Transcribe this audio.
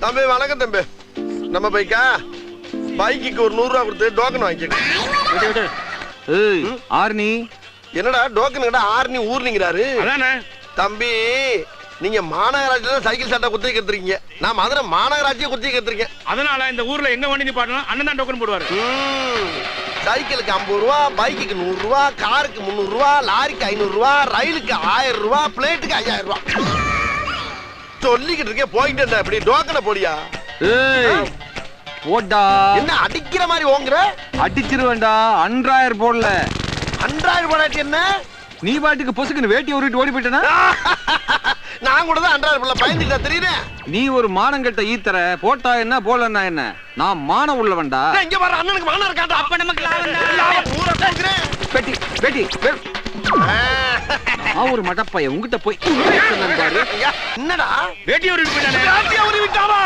தம்பி வணக்கம் தம்பி. நம்ம பைக்கா பைக்கு ஒரு 100 ரூபா கொடுத்து டோக்கன் வாங்கிக்க. ஆர்னி என்னடா டோக்கன் கிட்ட ஆர்னி ஊர்னிங்கிறாரு. அதானே தம்பி நீங்க மாநகராட்சியில சைக்கிள் சட்டை குத்தி கத்துறீங்க. நான் மதுரை மாநகராட்சியை குத்தி கத்துறீங்க. அதனால இந்த ஊர்ல எங்க வண்டி நிப்பாட்டணும் அண்ணன் தான் டோக்கன் போடுவாரு. சைக்கிளுக்கு 50 ரூபா, பைக்குக்கு 100 ரூபா, காருக்கு 300 ரூபா, லாரிக்கு 500 ரூபா, ரயிலுக்கு 1000 ரூபா, பிளேட்டுக்கு 5000 ரூபா. சொல்லிக்கிட்டு இருக்கே போயிட்டு இருந்தா இப்படி டோக்கனை போடியா. போடா. என்ன அடிக்கிற மாதிரி ஓங்குற? அடிச்சிருவேன்டா. 10000 போடல. 10000 போடாட்டி என்ன? நீ பாட்டுக்கு பொசுக்குன்னு வேட்டி உருட்டு ஓடி போயிட்டனா? நான் கூட தான் 10000 போடல பயந்துட்டா தெரியுதே. நீ ஒரு மானங்கட்ட ஈத்தற. போட்டா என்ன போடலன்னா என்ன? நான் மானம் உள்ளவன்டா. இங்க வர அண்ணனுக்கு மானம் இருக்காடா. அப்ப நமக்கு லாபம். ஊரை போக்குறேன். பெட்டி பெட்டி ஒரு மடப்பைய உங்கிட்ட போய் பாரு. என்னடா வேட்டி ஒரு விட்டாவா?